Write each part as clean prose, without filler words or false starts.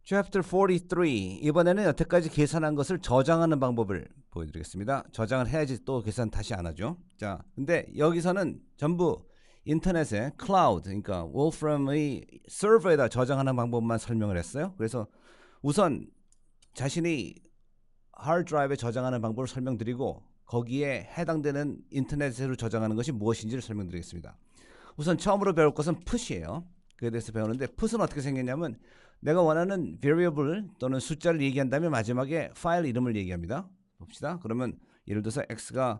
Chapter 43. 이번에는 여태까지 계산한 것을 저장하는 방법을 보여드리겠습니다. 저장을 해야지 또 계산 다시 안 하죠. 자, 근데 여기서는 전부 인터넷에 클라우드, 그러니까 Wolfram의 서버에다 저장하는 방법만 설명을 했어요. 그래서 우선 자신이 하드 드라이브에 저장하는 방법을 설명드리고 거기에 해당되는 인터넷으로 저장하는 것이 무엇인지를 설명드리겠습니다. 우선 처음으로 배울 것은 풋이에요. 그에 대해서 배우는데 풋은 어떻게 생겼냐면 내가 원하는 variable 또는 숫자를 얘기한 다음에 마지막에 파일 이름을 얘기합니다. 봅시다. 그러면 예를 들어서 x가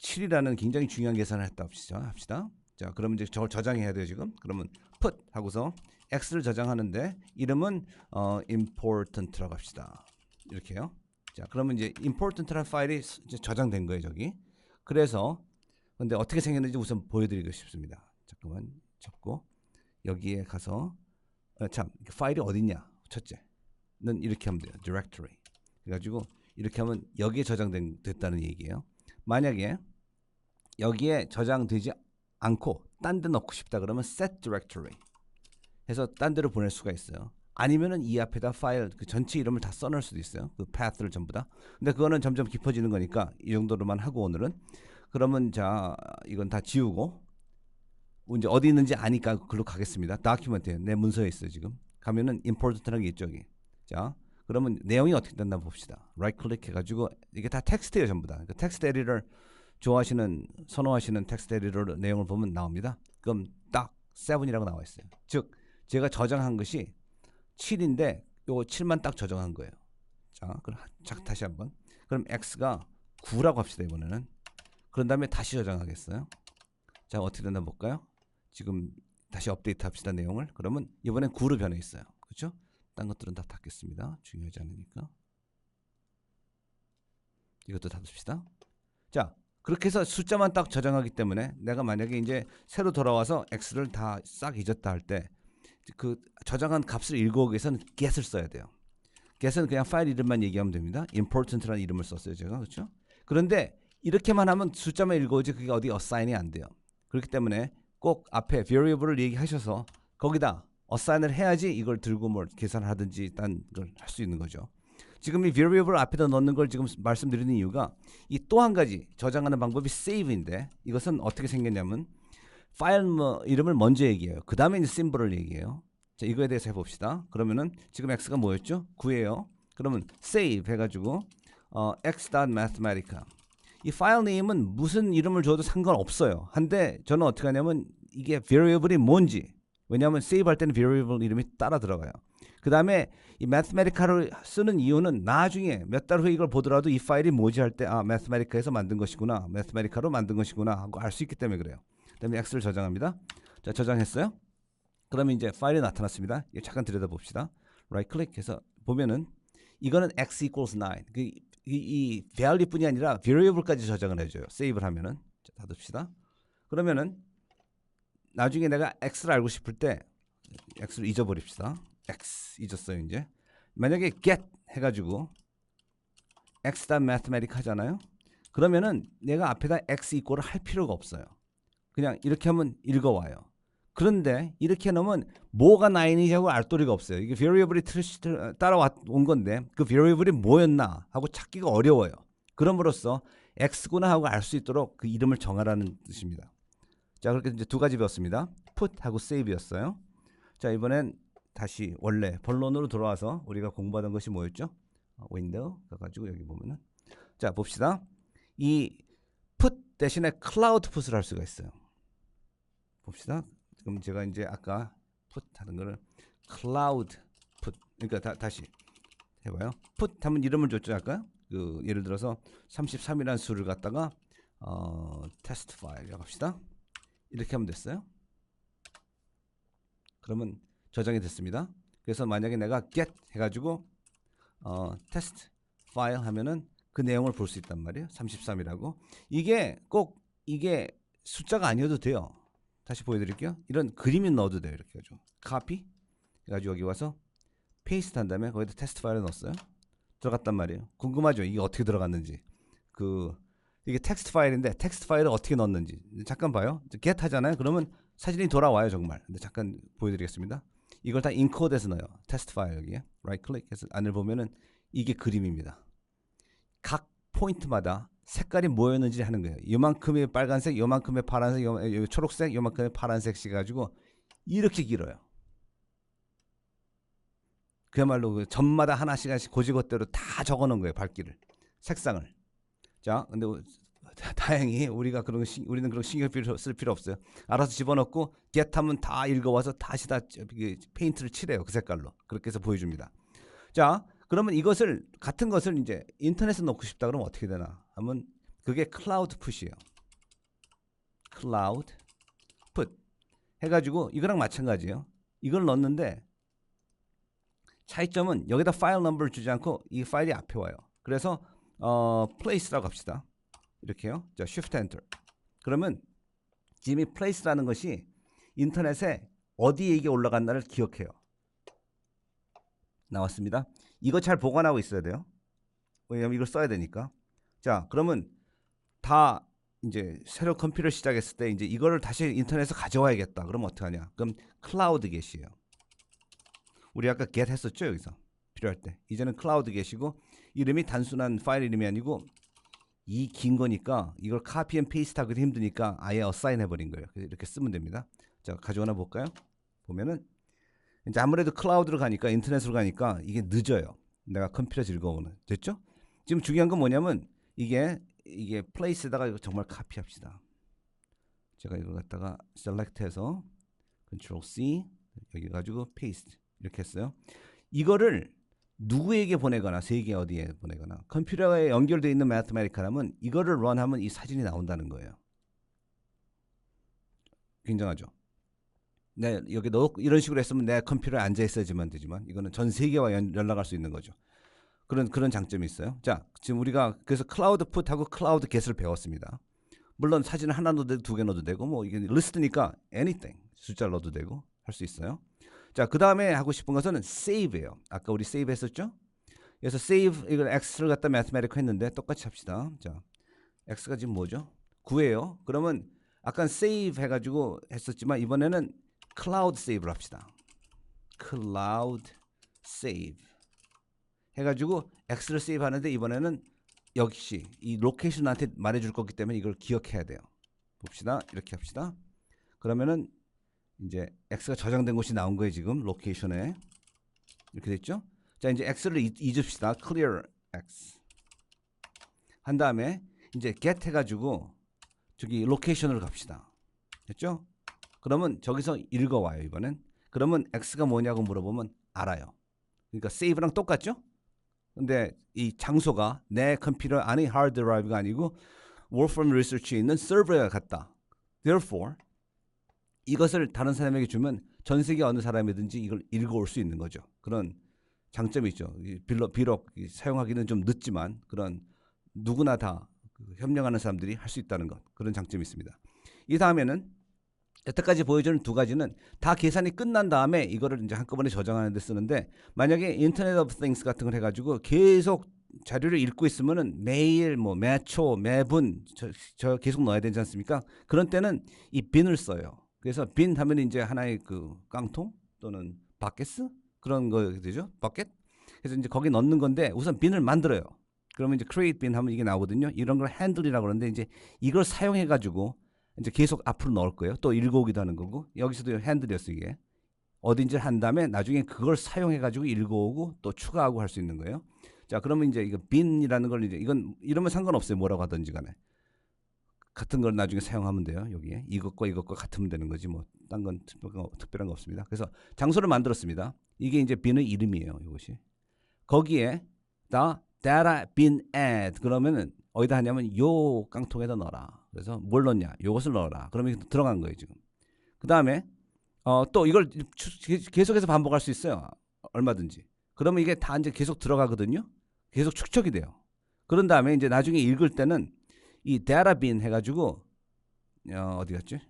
7이라는 굉장히 중요한 계산을 했다 합시다. 자, 그러면 이제 저걸 저장해야 돼요 지금. 그러면 put 하고서 x를 저장하는데 이름은 important라고 합시다. 이렇게요. 자, 그러면 이제 important라는 파일이 이제 저장된 거예요 저기. 그래서 근데 어떻게 생겼는지 우선 보여드리고 싶습니다. 잠깐만 접고 여기에 가서 참 파일이 어딨냐 첫째는 이렇게 하면 돼요. directory 그래가지고 이렇게 하면 여기에 저장됐다는 얘기예요. 만약에 여기에 저장되지 않고 딴 데 넣고 싶다 그러면 set directory 해서 딴 데로 보낼 수가 있어요. 아니면은 이 앞에다 파일 그 전체 이름을 다 써놓을 수도 있어요. 그 path를 전부 다. 근데 그거는 점점 깊어지는 거니까 이 정도로만 하고 오늘은 그러면 자 이건 다 지우고 이제 어디 있는지 아니까 글로 가겠습니다. 다큐멘트에 내 문서에 있어요 지금. 가면은 important라는 게 있죠 여기. 자 그러면 내용이 어떻게 됐나 봅시다. right 클릭 해가지고 이게 다 텍스트예요 전부 다. 그러니까 텍스트 에디터 좋아하시는 선호하시는 텍스트 에디터 내용을 보면 나옵니다. 그럼 딱 7이라고 나와 있어요. 즉 제가 저장한 것이 7인데 요거 7만 딱 저장한 거예요. 자 그럼 다시 한번. 그럼 x가 9라고 합시다 이번에는. 그런 다음에 다시 저장하겠어요. 자 어떻게 됐나 볼까요? 지금 다시 업데이트 합시다 내용을. 그러면 이번엔 9로 변해 있어요. 그렇죠? 딴 것들은 다 닫겠습니다. 중요하지 않으니까. 이것도 닫읍시다. 자 그렇게 해서 숫자만 딱 저장하기 때문에 내가 만약에 이제 새로 돌아와서 x를 다 싹 잊었다 할 때 그 저장한 값을 읽어오기 위해서는 get을 써야 돼요. get은 그냥 파일 이름만 얘기하면 됩니다. important라는 이름을 썼어요 제가. 그렇죠? 그런데 이렇게만 하면 숫자만 읽어오지 그게 어디 assign이 안 돼요. 그렇기 때문에 꼭 앞에 variable을 얘기하셔서 거기다 assign을 해야지 이걸 들고 뭘 계산을 하든지 딴 걸 할 수 있는 거죠. 지금 이 variable 앞에다 넣는 걸 지금 말씀드리는 이유가 이 또 한 가지 저장하는 방법이 save인데 이것은 어떻게 생겼냐면 파일 이름을 먼저 얘기해요. 그 다음에 이제 심볼을 얘기해요. 자 이거에 대해서 해봅시다. 그러면은 지금 x가 뭐였죠? 9예요. 그러면 save 해가지고 x.mathematica 이 파일 네임은 무슨 이름을 줘도 상관없어요. 한데 저는 어떻게 하냐면 이게 variable이 뭔지 왜냐하면 save 할 때는 variable 이름이 따라 들어가요. 그 다음에 이 mathematica를 쓰는 이유는 나중에 몇 달 후에 이걸 보더라도 이 파일이 뭐지 할 때 아 mathematica에서 만든 것이구나 mathematica로 만든 것이구나 하고 알 수 있기 때문에 그래요. 그 다음에 x를 저장합니다. 자 저장했어요. 그러면 이제 파일이 나타났습니다. 이거 잠깐 들여다봅시다. right 클릭해서 보면은 이거는 x equals 9 이 value뿐이 아니라 variable까지 저장을 해줘요. save를 하면은. 자, 닫읍시다. 그러면은 나중에 내가 x를 알고 싶을 때 x를 잊어버립시다. x 잊었어요 이제. 만약에 get 해가지고 x.mathematic 하잖아요. 그러면은 내가 앞에다 x 이꼴을 할 필요가 없어요. 그냥 이렇게 하면 읽어와요. 그런데 이렇게 넣으면 뭐가 9이냐고 하고 알 도리가 없어요. 이게 variable이 따라온 건데 그 variable이 뭐였나 하고 찾기가 어려워요. 그럼으로써 x구나 하고 알 수 있도록 그 이름을 정하라는 뜻입니다. 자 그렇게 이제 두 가지 배웠습니다. put 하고 save였어요. 자 이번엔 다시 원래 본론으로 돌아와서 우리가 공부하던 것이 뭐였죠? 윈도우 가가지고 여기 보면은 자 봅시다. 이 put 대신에 cloud put을 할 수가 있어요. 봅시다. 그럼 제가 이제 아까 put 하는 거를 cloud put 그러니까 다시 해봐요. put 하면 이름을 줬죠 아까. 그 예를 들어서 33이라는 수를 갖다가 test 파일이라고 합시다. 이렇게 하면 됐어요. 그러면 저장이 됐습니다. 그래서 만약에 내가 get 해가지고 test 파일 하면은 그 내용을 볼 수 있단 말이에요. 33이라고. 이게 꼭 이게 숫자가 아니어도 돼요. 다시 보여드릴게요. 이런 그림이 넣어도 돼요. 이렇게 해가지고 copy 해가지고 여기 와서 paste 한 다음에 거기다 test 파일을 넣었어요. 들어갔단 말이에요. 궁금하죠? 이게 어떻게 들어갔는지. 이게 텍스트 파일인데 텍스트 파일을 어떻게 넣었는지 잠깐 봐요. get 하잖아요. 그러면 사진이 돌아와요 정말. 근데 잠깐 보여드리겠습니다. 이걸 다 인코드해서 넣어요. 테스트 파일 여기에. right 클릭해서 안을 보면은 이게 그림입니다. 각 포인트마다 색깔이 뭐였는지 하는 거예요. 요만큼의 빨간색, 요만큼의 파란색, 초록색, 요만큼의 파란색씩 가지고 이렇게 길어요. 그야말로 그 점마다 하나씩 고지것대로 다 적어놓은 거예요. 밝기를, 색상을. 자, 근데 다행히 우리는 그런 거 신경 쓸 필요 없어요. 알아서 집어넣고 get하면 다 읽어와서 다시 다 페인트를 칠해요. 그 색깔로. 그렇게 해서 보여줍니다. 자, 그러면 이것을 같은 것을 이제 인터넷에 넣고 싶다 그러면 어떻게 되나 하면 그게 클라우드 풋이에요. 클라우드 풋 해가지고 이거랑 마찬가지예요. 이걸 넣었는데 차이점은 여기다 파일 넘버를 주지 않고 이 파일이 앞에 와요. 그래서 place라고 합시다. 이렇게요. 자, shift enter. 그러면 지금 이 place라는 것이 인터넷에 어디에 이게 올라갔나를 기억해요. 나왔습니다. 이거 잘 보관하고 있어야 돼요. 왜냐면 이걸 써야 되니까. 자, 그러면 다 이제 새로 컴퓨터 시작했을 때 이제 이거를 다시 인터넷에서 가져와야겠다. 그럼 어떡하냐? 그럼 클라우드 get이에요. 우리 아까 get 했었죠, 여기서. 필요할 때. 이제는 클라우드 get이고 이름이 단순한 파일 이름이 아니고 이 긴 거니까 이걸 카피 앤 페이스트 하기도 힘드니까 아예 어사인 해버린 거예요. 이렇게 쓰면 됩니다. 자, 가져오나 볼까요? 보면은 이제 아무래도 클라우드로 가니까 인터넷으로 가니까 이게 늦어요. 내가 컴퓨터 즐거우는. 됐죠? 지금 중요한 건 뭐냐면 이게 플레이스에다가 이거 정말 카피합시다. 제가 이걸 갖다가 셀렉트해서 컨트롤 C 여기 가지고 페이스트 이렇게 했어요. 이거를 누구에게 보내거나 세계 어디에 보내거나 컴퓨터에 연결되어 있는 매트마티카라면 이거를 런하면 이 사진이 나온다는 거예요. 굉장하죠. 네, 여기 이런 식으로 했으면 내 컴퓨터에 앉아 있어야지만 되지만 이거는 전 세계와 연락할 수 있는 거죠. 그런 장점이 있어요. 자, 지금 우리가 그래서 클라우드 풋하고 클라우드 get을 배웠습니다. 물론 사진을 하나 넣어도 되고 두 개 넣어도 되고 뭐 이게 리스트니까 anything 숫자를 넣어도 되고 할 수 있어요. 자, 그 다음에 하고 싶은 것은 save예요. 아까 우리 save 했었죠? 그래서 save 이걸 x를 갖다 mathematical 했는데 똑같이 합시다. 자, x가 지금 뭐죠? 9예요. 그러면 아까 save 해가지고 했었지만 이번에는 cloud save를 합시다. cloud save 해가지고 x를 save 하는데 이번에는 역시 이 로케이션한테 말해줄 거기 때문에 이걸 기억해야 돼요. 봅시다. 이렇게 합시다. 그러면은 이제 x가 저장된 곳이 나온 거예요. 지금 로케이션에 이렇게 됐죠. 자, 이제 x를 잊읍시다. clear x 한 다음에 이제 get 해가지고 저기 로케이션으로 갑시다. 됐죠? 그러면 저기서 읽어와요. 이번엔. 그러면 x가 뭐냐고 물어보면 알아요. 그러니까 save랑 똑같죠? 근데 이 장소가 내 컴퓨터 안에 하드 드라이브가 아니고 Wolfram Research에 있는 서버에 갔다. Therefore 이것을 다른 사람에게 주면 전 세계 어느 사람이든지 이걸 읽어올 수 있는 거죠. 그런 장점이 있죠. 비록 사용하기는 좀 늦지만 그런 누구나 다 협력하는 사람들이 할 수 있다는 것. 그런 장점이 있습니다. 이 다음에는 여태까지 보여주는 두 가지는 다 계산이 끝난 다음에 이거를 이제 한꺼번에 저장하는 데 쓰는데 만약에 인터넷 오브 띵스 같은 걸 해가지고 계속 자료를 읽고 있으면은 매일 뭐 매초 매분 저 계속 넣어야 되지 않습니까? 그런 때는 이 빈을 써요. 그래서 빈 하면 이제 하나의 그 깡통 또는 바켓스 그런 거 되죠. 바켓. 그래서 이제 거기 넣는 건데 우선 빈을 만들어요. 그러면 이제 create bin 하면 이게 나오거든요. 이런 걸 handle이라고 그러는데 이제 이걸 사용해 가지고 이제 계속 앞으로 넣을 거예요. 또 읽어오기도 하는 거고 여기서도 handle이었어요. 이게 어딘지 한 다음에 나중에 그걸 사용해 가지고 읽어오고 또 추가하고 할 수 있는 거예요. 자, 그러면 이제 이거 bin이라는 걸 이제 이건 이러면 상관없어요. 뭐라고 하든지 간에 같은 걸 나중에 사용하면 돼요. 여기에 이것과 같으면 되는 거지 뭐 딴 건 특별한 거 없습니다. 그래서 장소를 만들었습니다. 이게 이제 bin의 이름이에요. 이것이 거기에 다 data bin add 그러면은 어디다 하냐면 요 깡통에다 넣어라. 그래서 뭘 넣냐? 요것을 넣어라. 그러면 들어간 거예요 지금. 그 다음에 또 이걸 계속해서 반복할 수 있어요. 얼마든지. 그러면 이게 다 이제 계속 들어가거든요. 계속 축적이 돼요. 그런 다음에 이제 나중에 읽을 때는 이 data bin 해가지고 어디 갔지?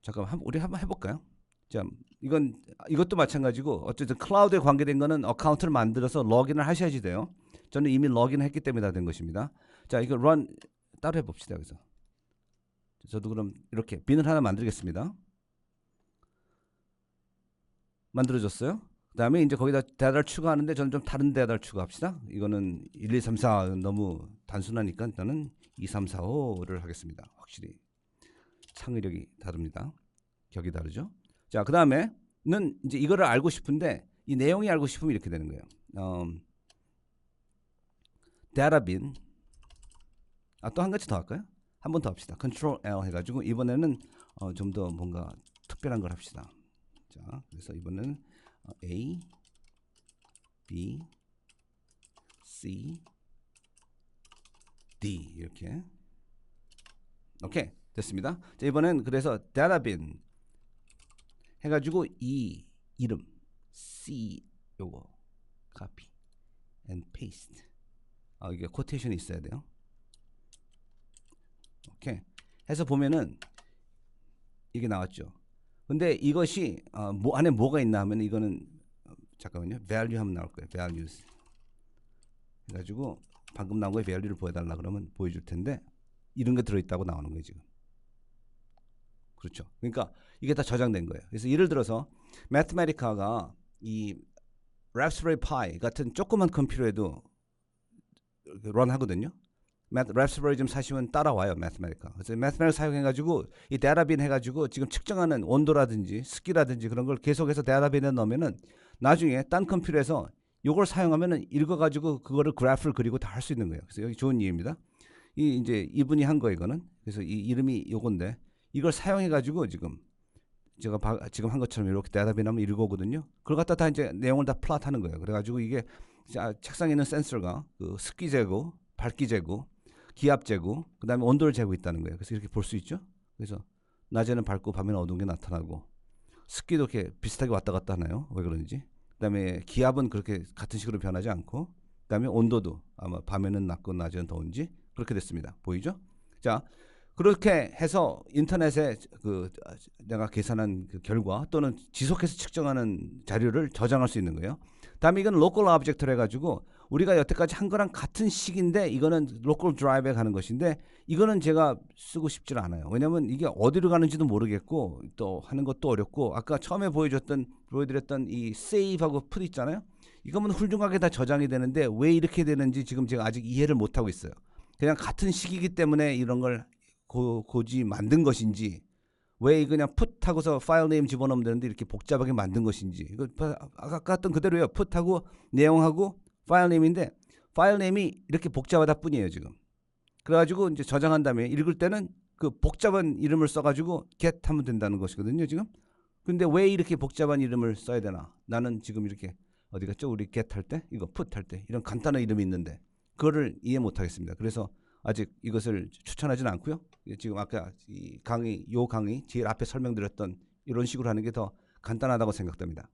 잠깐만 우리 한번 해볼까요? 자, 이것도 마찬가지고 어쨌든 클라우드에 관계된 거는 어카운트를 만들어서 로그인을 하셔야지 돼요. 저는 이미 로그인을 했기 때문에 다 된 것입니다. 자, 이거 run 따로 해봅시다. 여기서 저도 그럼 이렇게 빈을 하나 만들겠습니다. 만들어졌어요. 그다음에 이제 거기다 데이터를 추가하는데 저는 좀 다른 데이터를 추가합시다. 이거는 1, 2, 3, 4 너무 단순하니까 일단은 2, 3, 4, 5를 하겠습니다. 확실히 창의력이 다릅니다. 격이 다르죠. 자, 그다음에는 이제 이거를 알고 싶은데 이 내용이 알고 싶으면 이렇게 되는 거예요. 데이터빈. 또 한 가지 더 할까요? 한 번 더 합시다. Ctrl L 해가지고 이번에는 좀 더 뭔가 특별한 걸 합시다. 자, 그래서 이번에는 A, B, C, D 이렇게. 오케이, 됐습니다. 자, 이번엔 그래서 데이터빈 해가지고 이 이름 C 요거 copy and paste. 이게 코테이션이 있어야 돼요. 오케이. 해서 보면은 이게 나왔죠. 근데 이것이 안에 뭐가 있나 하면 이거는 잠깐만요. value 하면 나올 거예요. values. 그래가지고 방금 나온 거에 value를 보여달라 그러면 보여줄 텐데 이런 게 들어있다고 나오는 거예요 지금. 그렇죠. 그러니까 이게 다 저장된 거예요. 그래서 예를 들어서 Mathematica가 이 Raspberry Pi 같은 조그만 컴퓨터에도 런 하거든요. Raspberry 좀 사시면 따라와요. Mathematica. 그래서 Mathematica 사용해가지고 이 데이터빈 해가지고 지금 측정하는 온도라든지 습기라든지 그런 걸 계속해서 데이터빈에 넣으면은 나중에 딴 컴퓨터에서 이걸 사용하면은 읽어가지고 그거를 그래프를 그리고 다 할 수 있는 거예요. 그래서 여기 좋은 예입니다. 이제 이분이 한 거 이거는. 그래서 이 이름이 요건데 이걸 사용해가지고 지금 제가 지금 한 것처럼 이렇게 데이터빈 하면 읽어오거든요. 그걸 갖다 다 이제 내용을 다 플롯하는 거예요. 그래가지고 이게 책상에 있는 센서가 그 습기 재고, 밝기 재고, 기압 재고, 그 다음에 온도를 재고 있다는 거예요. 그래서 이렇게 볼 수 있죠. 그래서 낮에는 밝고 밤에는 어두운 게 나타나고 습기도 이렇게 비슷하게 왔다 갔다 하나요? 왜 그런지. 그 다음에 기압은 그렇게 같은 식으로 변하지 않고 그 다음에 온도도 아마 밤에는 낮고 낮에는 더운지 그렇게 됐습니다. 보이죠? 자, 그렇게 해서 인터넷에 그 내가 계산한 그 결과 또는 지속해서 측정하는 자료를 저장할 수 있는 거예요. 다음에 이건 로컬 오브젝트로 해가지고 우리가 여태까지 한 거랑 같은 식인데 이거는 로컬 드라이브에 가는 것인데 이거는 제가 쓰고 싶지 않아요. 왜냐면 이게 어디로 가는지도 모르겠고 또 하는 것도 어렵고 아까 처음에 보여드렸던 이 save하고 put 있잖아요. 이거는 훌륭하게 다 저장이 되는데 왜 이렇게 되는지 지금 제가 아직 이해를 못하고 있어요. 그냥 같은 식이기 때문에 이런 걸 고지 만든 것인지 왜 그냥 put하고서 파일 네임 집어넣으면 되는데 이렇게 복잡하게 만든 것인지 이거 아까 했던 그대로예요. put하고 내용하고 파일 네임인데 파일 네임이 이렇게 복잡하다 뿐이에요 지금. 그래가지고 이제 저장한 다음에 읽을 때는 그 복잡한 이름을 써가지고 get 하면 된다는 것이거든요 지금. 근데 왜 이렇게 복잡한 이름을 써야 되나? 나는 지금 이렇게 어디 갔죠? 우리 get 할 때 이거 put 할 때 이런 간단한 이름이 있는데 그거를 이해 못하겠습니다. 그래서 아직 이것을 추천하지는 않고요. 지금 아까 요 강의 제일 앞에 설명드렸던 이런 식으로 하는 게 더 간단하다고 생각됩니다.